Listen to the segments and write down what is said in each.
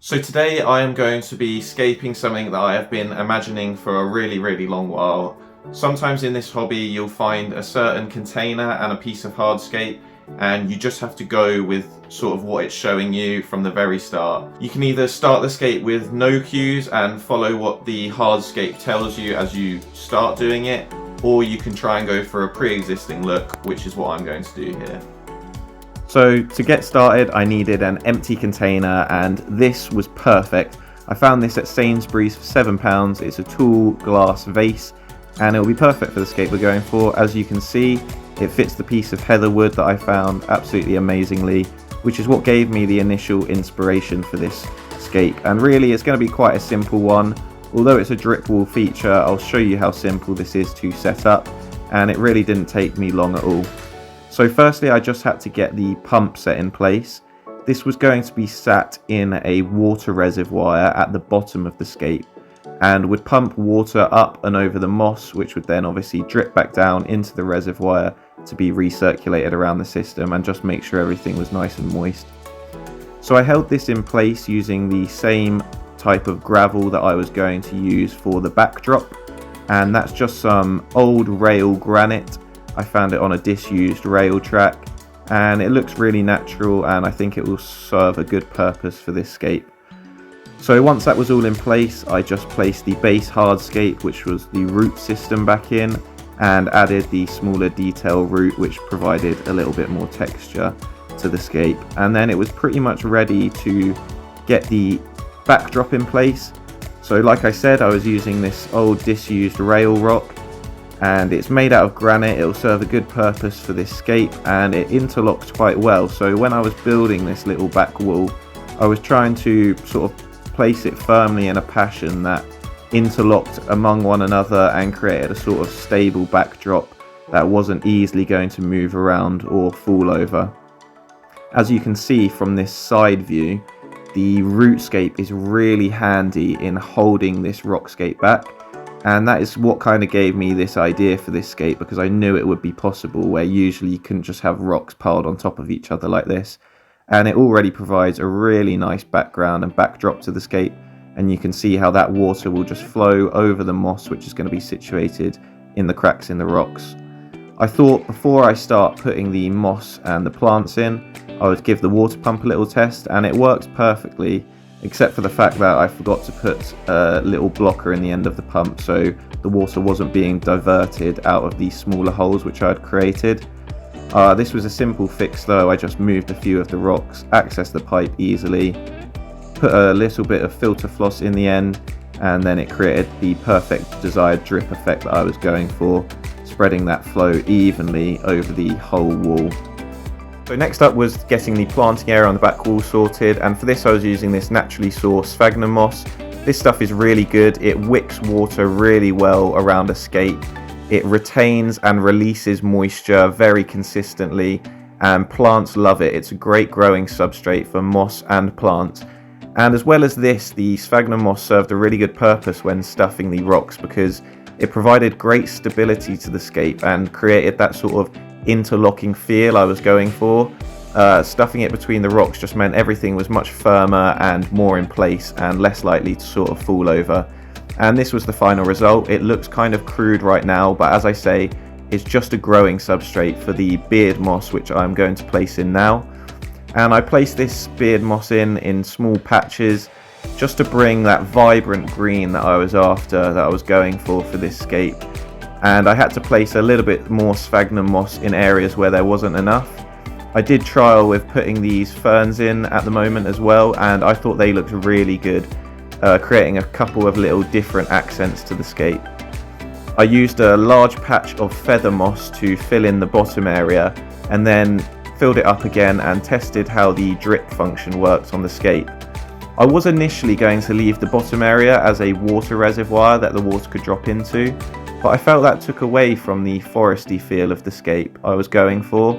So today I am going to be scaping something that I have been imagining for a really long while. Sometimes in this hobby you'll find a certain container and a piece of hardscape, and you just have to go with sort of what it's showing you from the very start. You can either start the scape with no cues and follow what the hardscape tells you as you start doing it, or you can try and go for a pre-existing look, which is what I'm going to do here. So to get started, I needed an empty container, and this was perfect. I found this at Sainsbury's for £7. It's a tall glass vase, and it will be perfect for the scape we're going for. As you can see, it fits the piece of heather wood that I found absolutely amazingly, which is what gave me the initial inspiration for this scape. And really, it's going to be quite a simple one. Although it's a drip wall feature, I'll show you how simple this is to set up, and it really didn't take me long at all. So firstly, I just had to get the pump set in place. This was going to be sat in a water reservoir at the bottom of the scape, and would pump water up and over the moss, which would then obviously drip back down into the reservoir to be recirculated around the system and just make sure everything was nice and moist. So I held this in place using the same type of gravel that I was going to use for the backdrop, and that's just some old rail granite. I found it on a disused rail track, and it looks really natural, and I think it will serve a good purpose for this scape. So once that was all in place, I just placed the base hardscape, which was the root system, back in, and added the smaller detail root, which provided a little bit more texture to the scape. And then it was pretty much ready to get the backdrop in place. So like I said, I was using this old disused rail rock, and it's made out of granite. It will serve a good purpose for this scape, and it interlocks quite well. So when I was building this little back wall, I was trying to sort of place it firmly in a passion that interlocked among one another and created a sort of stable backdrop that wasn't easily going to move around or fall over. As you can see from this side view, the root scape is really handy in holding this rock scape back. And that is what kind of gave me this idea for this scape, because I knew it would be possible where usually you couldn't just have rocks piled on top of each other like this. And it already provides a really nice background and backdrop to the scape, and you can see how that water will just flow over the moss, which is going to be situated in the cracks in the rocks. I thought before I start putting the moss and the plants in, I would give the water pump a little test, and it worked perfectly, except for the fact that I forgot to put a little blocker in the end of the pump, so the water wasn't being diverted out of these smaller holes which I had created. This was a simple fix though. I just moved a few of the rocks, accessed the pipe easily, put a little bit of filter floss in the end, and then it created the perfect desired drip effect that I was going for, spreading that flow evenly over the whole wall. So next up was getting the planting area on the back wall sorted, and for this I was using this naturally sourced sphagnum moss. This stuff is really good. It wicks water really well around a scape. It retains and releases moisture very consistently, and plants love it. It's a great growing substrate for moss and plants. And as well as this, the sphagnum moss served a really good purpose when stuffing the rocks, because it provided great stability to the scape and created that sort of interlocking feel I was going for. Stuffing it between the rocks just meant everything was much firmer and more in place and less likely to sort of fall over. And this was the final result. It looks kind of crude right now, but as I say, it's just a growing substrate for the beard moss, which I'm going to place in now. And I placed this beard moss in small patches, just to bring that vibrant green that I was after, that I was going for this scape. And I had to place a little bit more sphagnum moss in areas where there wasn't enough. I did trial with putting these ferns in at the moment as well, and I thought they looked really good, creating a couple of little different accents to the scape. I used a large patch of feather moss to fill in the bottom area, and then filled it up again and tested how the drip function worked on the scape. I was initially going to leave the bottom area as a water reservoir that the water could drop into, but I felt that took away from the foresty feel of the scape I was going for.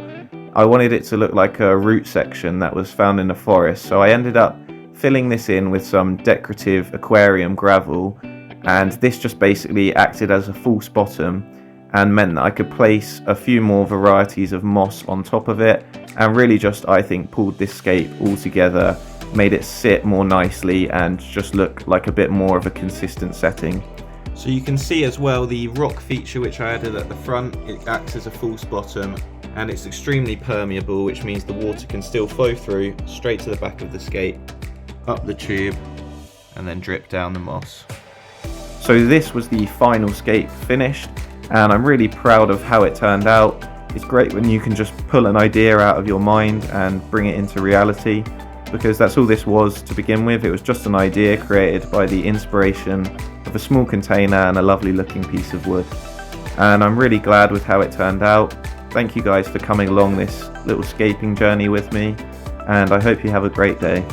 I wanted it to look like a root section that was found in a forest, so I ended up filling this in with some decorative aquarium gravel, and this just basically acted as a false bottom and meant that I could place a few more varieties of moss on top of it, and really just, I think, pulled this scape all together made it sit more nicely and just look like a bit more of a consistent setting. So you can see as well the rock feature which I added at the front. It acts as a false bottom and it's extremely permeable, which means the water can still flow through straight to the back of the scape, up the tube, and then drip down the moss. So this was the final scape finished, and I'm really proud of how it turned out. It's great when you can just pull an idea out of your mind and bring it into reality, because that's all this was to begin with. It was just an idea created by the inspiration of a small container and a lovely looking piece of wood. And I'm really glad with how it turned out. Thank you guys for coming along this little scaping journey with me, and I hope you have a great day.